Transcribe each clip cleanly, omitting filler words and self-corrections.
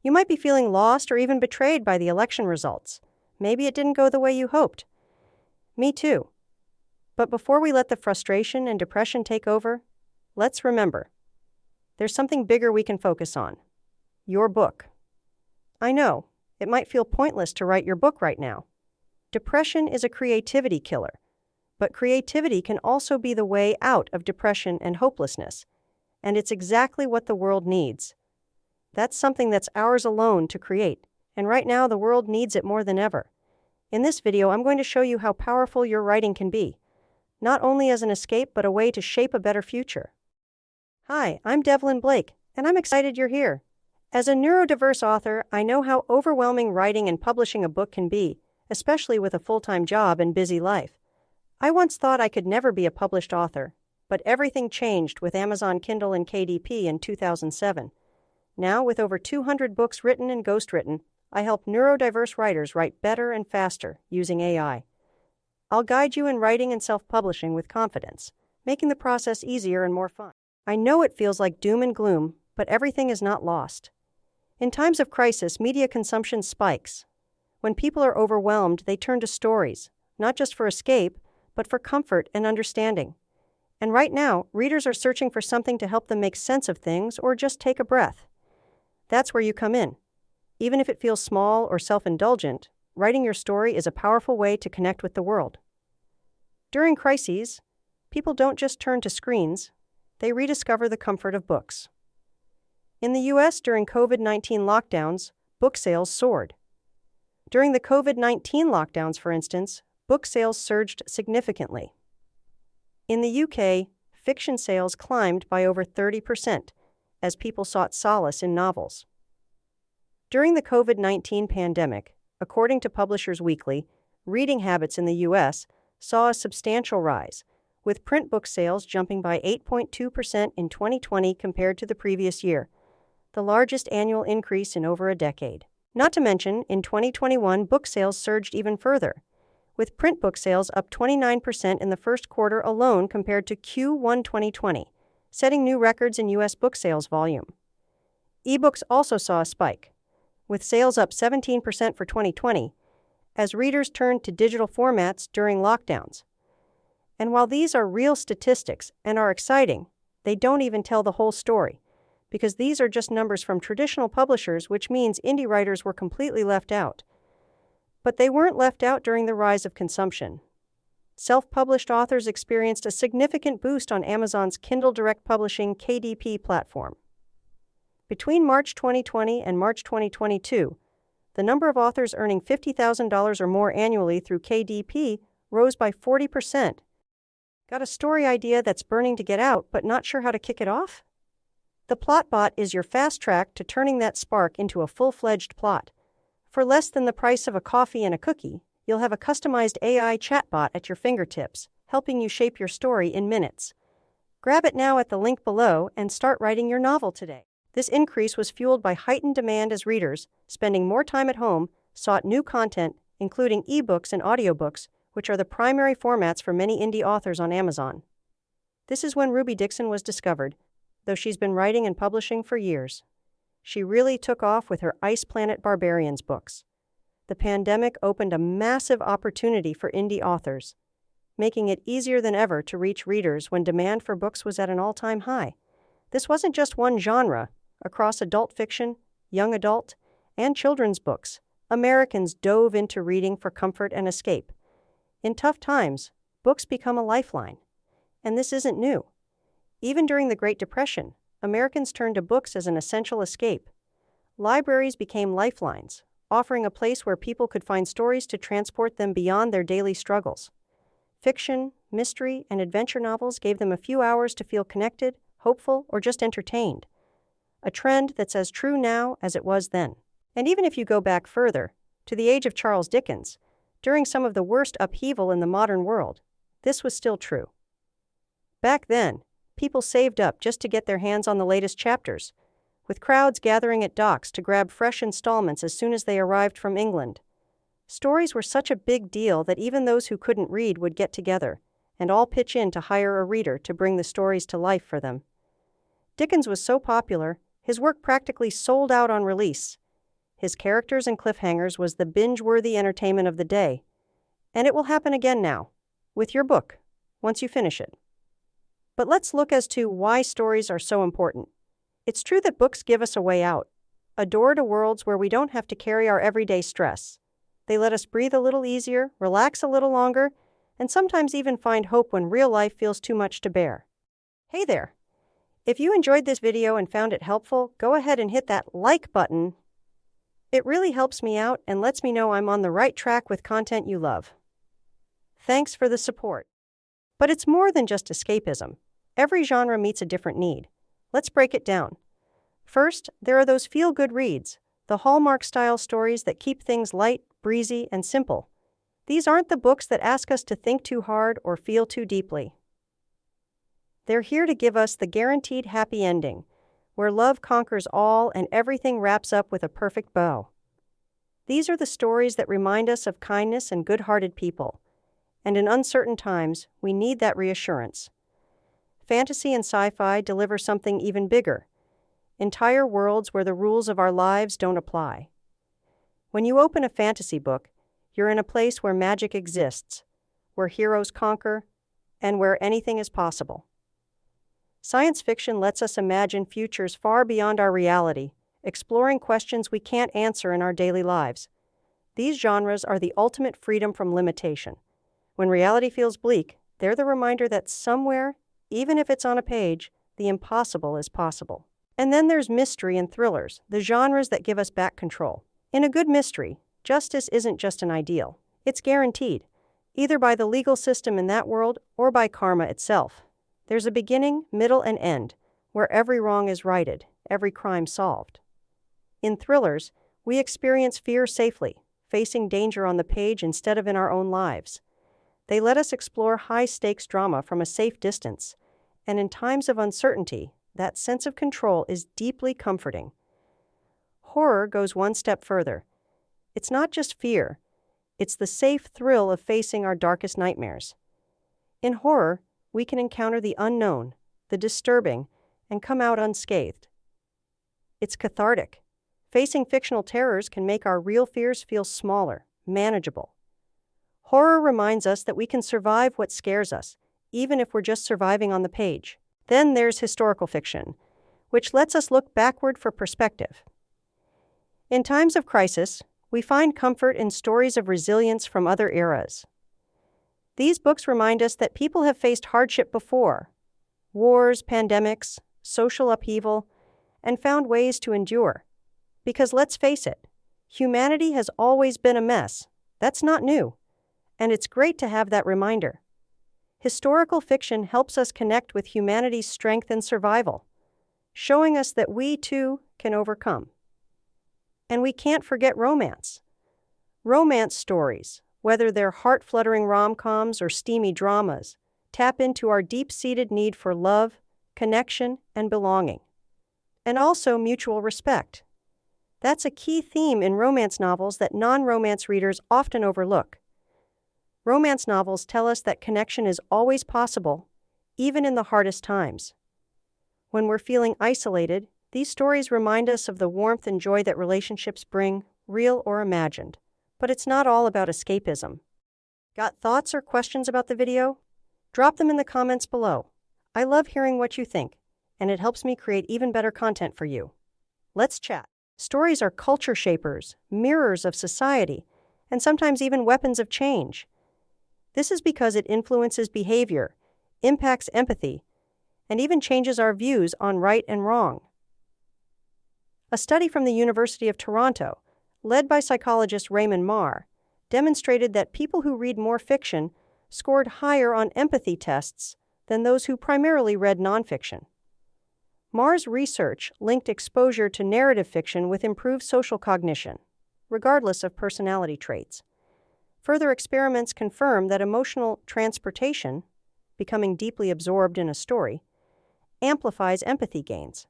You might be feeling lost or even betrayed by the election results. Maybe it didn't go the way you hoped. Me too. But before we let the frustration and depression take over, let's remember, there's something bigger we can focus on. Your book. I know, it might feel pointless to write your book right now. Depression is a creativity killer, but creativity can also be the way out of depression and hopelessness, and it's exactly what the world needs. That's something that's ours alone to create, and right now the world needs it more than ever. In this video, I'm going to show you how powerful your writing can be, not only as an escape but a way to shape a better future. Hi, I'm Devlin Blake, and I'm excited you're here. As a neurodiverse author, I know how overwhelming writing and publishing a book can be, especially with a full-time job and busy life. I once thought I could never be a published author, but everything changed with Amazon Kindle and KDP in 2007. Now, with over 200 books written and ghostwritten, I help neurodiverse writers write better and faster using AI. I'll guide you in writing and self-publishing with confidence, making the process easier and more fun. I know it feels like doom and gloom, but everything is not lost. In times of crisis, media consumption spikes. When people are overwhelmed, they turn to stories, not just for escape, but for comfort and understanding. And right now, readers are searching for something to help them make sense of things or just take a breath. That's where you come in. Even if it feels small or self-indulgent, writing your story is a powerful way to connect with the world. During crises, people don't just turn to screens, they rediscover the comfort of books. In the US, during COVID-19 lockdowns, book sales soared. During the COVID-19 lockdowns, for instance, book sales surged significantly. In the UK, fiction sales climbed by over 30% as people sought solace in novels. During the COVID-19 pandemic, according to Publishers Weekly, reading habits in the US saw a substantial rise, with print book sales jumping by 8.2% in 2020 compared to the previous year, the largest annual increase in over a decade. Not to mention, in 2021, book sales surged even further, with print book sales up 29% in the first quarter alone compared to Q1 2020, setting new records in U.S. book sales volume. Ebooks also saw a spike, with sales up 17% for 2020, as readers turned to digital formats during lockdowns. And while these are real statistics and are exciting, they don't even tell the whole story, because these are just numbers from traditional publishers, which means indie writers were completely left out. But they weren't left out during the rise of consumption. Self-published authors experienced a significant boost on Amazon's Kindle Direct Publishing KDP platform. Between March 2020 and March 2022, the number of authors earning $50,000 or more annually through KDP rose by 40%. Got a story idea that's burning to get out but not sure how to kick it off? The Plotbot is your fast track to turning that spark into a full-fledged plot. For less than the price of a coffee and a cookie, you'll have a customized AI chatbot at your fingertips, helping you shape your story in minutes. Grab it now at the link below and start writing your novel today. This increase was fueled by heightened demand as readers, spending more time at home, sought new content, including ebooks and audiobooks, which are the primary formats for many indie authors on Amazon. This is when Ruby Dixon was discovered, though she's been writing and publishing for years. She really took off with her Ice Planet Barbarians books. The pandemic opened a massive opportunity for indie authors, making it easier than ever to reach readers when demand for books was at an all-time high. This wasn't just one genre. Across adult fiction, young adult, and children's books, Americans dove into reading for comfort and escape. In tough times, books become a lifeline. And this isn't new. Even during the Great Depression, Americans turned to books as an essential escape. Libraries became lifelines, offering a place where people could find stories to transport them beyond their daily struggles. Fiction, mystery, and adventure novels gave them a few hours to feel connected, hopeful, or just entertained. A trend that's as true now as it was then. And even if you go back further, to the age of Charles Dickens, during some of the worst upheaval in the modern world, this was still true. Back then, people saved up just to get their hands on the latest chapters, with crowds gathering at docks to grab fresh installments as soon as they arrived from England. Stories were such a big deal that even those who couldn't read would get together and all pitch in to hire a reader to bring the stories to life for them. Dickens was so popular, his work practically sold out on release, his characters and cliffhangers was the binge-worthy entertainment of the day. And it will happen again now, with your book, once you finish it. But let's look as to why stories are so important. It's true that books give us a way out, a door to worlds where we don't have to carry our everyday stress. They let us breathe a little easier, relax a little longer, and sometimes even find hope when real life feels too much to bear. Hey there! If you enjoyed this video and found it helpful, go ahead and hit that like button. It really helps me out and lets me know I'm on the right track with content you love. Thanks for the support. But it's more than just escapism. Every genre meets a different need. Let's break it down. First, there are those feel-good reads, the Hallmark-style stories that keep things light, breezy, and simple. These aren't the books that ask us to think too hard or feel too deeply. They're here to give us the guaranteed happy ending, where love conquers all and everything wraps up with a perfect bow. These are the stories that remind us of kindness and good-hearted people, and in uncertain times, we need that reassurance. Fantasy and sci-fi deliver something even bigger, entire worlds where the rules of our lives don't apply. When you open a fantasy book, you're in a place where magic exists, where heroes conquer, and where anything is possible. Science fiction lets us imagine futures far beyond our reality, exploring questions we can't answer in our daily lives. These genres are the ultimate freedom from limitation. When reality feels bleak, they're the reminder that somewhere, even if it's on a page, the impossible is possible. And then there's mystery and thrillers, the genres that give us back control. In a good mystery, justice isn't just an ideal. It's guaranteed, either by the legal system in that world or by karma itself. There's a beginning, middle, and end, where every wrong is righted, every crime solved. In thrillers, we experience fear safely, facing danger on the page instead of in our own lives. They let us explore high-stakes drama from a safe distance, and in times of uncertainty, that sense of control is deeply comforting. Horror goes one step further. It's not just fear, it's the safe thrill of facing our darkest nightmares. In horror, we can encounter the unknown, the disturbing, and come out unscathed. It's cathartic. Facing fictional terrors can make our real fears feel smaller, manageable. Horror reminds us that we can survive what scares us, even if we're just surviving on the page. Then there's historical fiction, which lets us look backward for perspective. In times of crisis, we find comfort in stories of resilience from other eras. These books remind us that people have faced hardship before, wars, pandemics, social upheaval, and found ways to endure. Because let's face it, humanity has always been a mess. That's not new. And it's great to have that reminder. Historical fiction helps us connect with humanity's strength and survival, showing us that we, too, can overcome. And we can't forget romance. Romance stories, whether they're heart-fluttering rom-coms or steamy dramas, tap into our deep-seated need for love, connection, and belonging. And also mutual respect. That's a key theme in romance novels that non-romance readers often overlook. Romance novels tell us that connection is always possible, even in the hardest times. When we're feeling isolated, these stories remind us of the warmth and joy that relationships bring, real or imagined. But it's not all about escapism. Got thoughts or questions about the video? Drop them in the comments below. I love hearing what you think, and it helps me create even better content for you. Let's chat. Stories are culture shapers, mirrors of society, and sometimes even weapons of change. This is because it influences behavior, impacts empathy, and even changes our views on right and wrong. A study from the University of Toronto, led by psychologist Raymond Marr, demonstrated that people who read more fiction scored higher on empathy tests than those who primarily read nonfiction. Marr's research linked exposure to narrative fiction with improved social cognition, regardless of personality traits. Further experiments confirm that emotional transportation, becoming deeply absorbed in a story, amplifies empathy gains.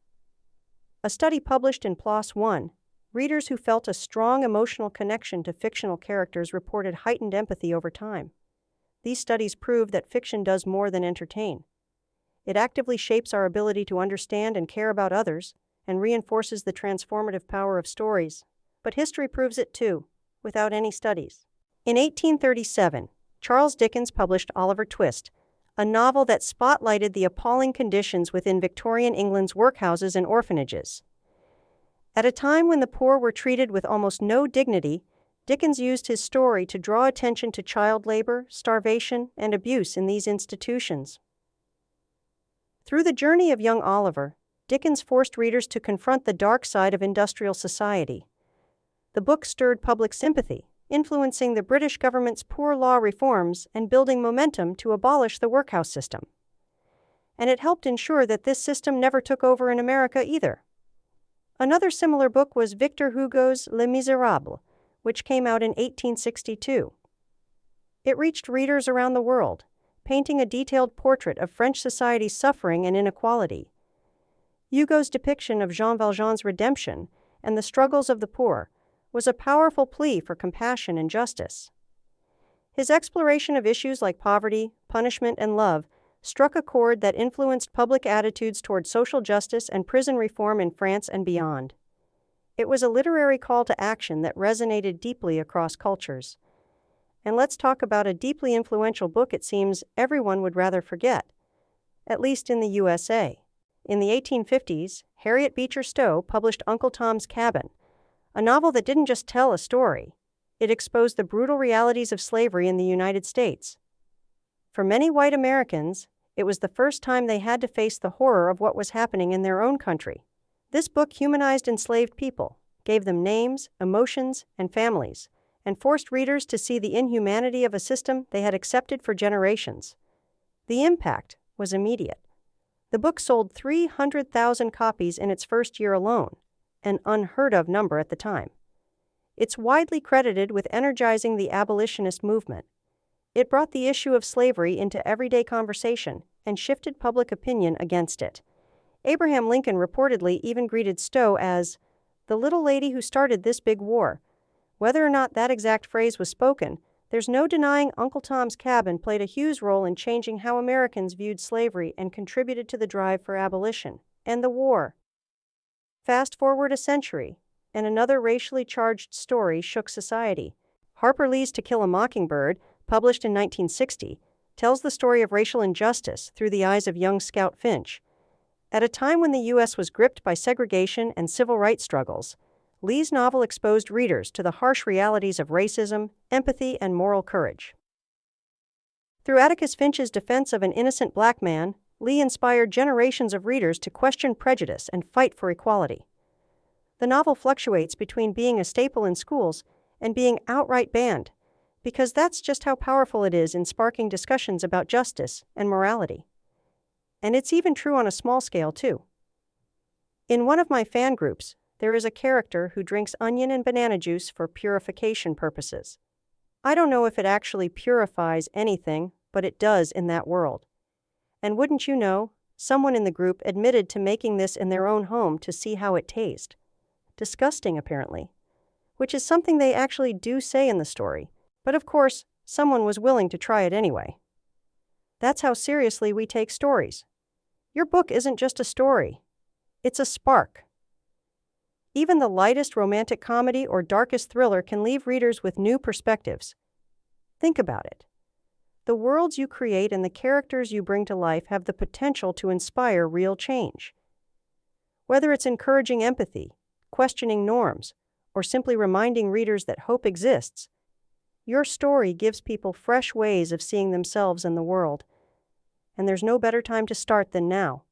A study published in PLOS One, readers who felt a strong emotional connection to fictional characters reported heightened empathy over time. These studies prove that fiction does more than entertain. It actively shapes our ability to understand and care about others, and reinforces the transformative power of stories. but history proves it too, without any studies. In 1837, Charles Dickens published Oliver Twist, a novel that spotlighted the appalling conditions within Victorian England's workhouses and orphanages. At a time when the poor were treated with almost no dignity, Dickens used his story to draw attention to child labor, starvation, and abuse in these institutions. Through the journey of young Oliver, Dickens forced readers to confront the dark side of industrial society. The book stirred public sympathy, influencing the British government's poor law reforms and building momentum to abolish the workhouse system. And it helped ensure that this system never took over in America either. Another similar book was Victor Hugo's Les Miserables, which came out in 1862. It reached readers around the world, painting a detailed portrait of French society's suffering and inequality. Hugo's depiction of Jean Valjean's redemption and the struggles of the poor was a powerful plea for compassion and justice. His exploration of issues like poverty, punishment, and love struck a chord that influenced public attitudes toward social justice and prison reform in France and beyond. It was a literary call to action that resonated deeply across cultures. And let's talk about a deeply influential book it seems everyone would rather forget, at least in the USA. In the 1850s, Harriet Beecher Stowe published Uncle Tom's Cabin, a novel that didn't just tell a story. It exposed the brutal realities of slavery in the United States. For many white Americans, it was the first time they had to face the horror of what was happening in their own country. This book humanized enslaved people, gave them names, emotions, and families, and forced readers to see the inhumanity of a system they had accepted for generations. The impact was immediate. The book sold 300,000 copies in its first year alone, an unheard-of number at the time. It's widely credited with energizing the abolitionist movement. It brought the issue of slavery into everyday conversation and shifted public opinion against it. Abraham Lincoln reportedly even greeted Stowe as the little lady who started this big war. Whether or not that exact phrase was spoken, there's no denying Uncle Tom's Cabin played a huge role in changing how Americans viewed slavery and contributed to the drive for abolition and the war. Fast forward a century, and another racially charged story shook society. Harper Lee's To Kill a Mockingbird, published in 1960, tells the story of racial injustice through the eyes of young Scout Finch. At a time when the U.S. was gripped by segregation and civil rights struggles, Lee's novel exposed readers to the harsh realities of racism, empathy, and moral courage. Through Atticus Finch's defense of an innocent black man, Lee inspired generations of readers to question prejudice and fight for equality. The novel fluctuates between being a staple in schools and being outright banned, because that's just how powerful it is in sparking discussions about justice and morality. And it's even true on a small scale, too. In one of my fan groups, there is a character who drinks onion and banana juice for purification purposes. I don't know if it actually purifies anything, but it does in that world. And wouldn't you know, someone in the group admitted to making this in their own home to see how it tastes. Disgusting, apparently. Which is something they actually do say in the story. But of course, someone was willing to try it anyway. That's how seriously we take stories. Your book isn't just a story. It's a spark. Even the lightest romantic comedy or darkest thriller can leave readers with new perspectives. Think about it. The worlds you create and the characters you bring to life have the potential to inspire real change. Whether it's encouraging empathy, questioning norms, or simply reminding readers that hope exists, your story gives people fresh ways of seeing themselves and the world. And there's no better time to start than now.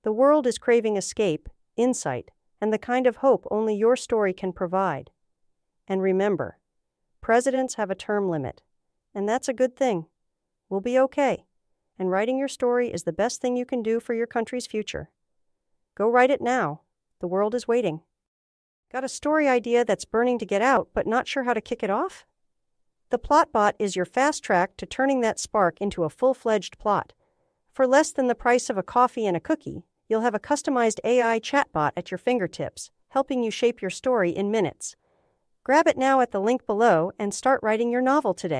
The world is craving escape, insight, and the kind of hope only your story can provide. And remember, presidents have a term limit, and that's a good thing. We'll be okay, and writing your story is the best thing you can do for your country's future. Go write it now. The world is waiting. Got a story idea that's burning to get out, but not sure how to kick it off? The Plotbot is your fast track to turning that spark into a full-fledged plot. For less than the price of a coffee and a cookie, you'll have a customized AI chatbot at your fingertips, helping you shape your story in minutes. Grab it now at the link below and start writing your novel today.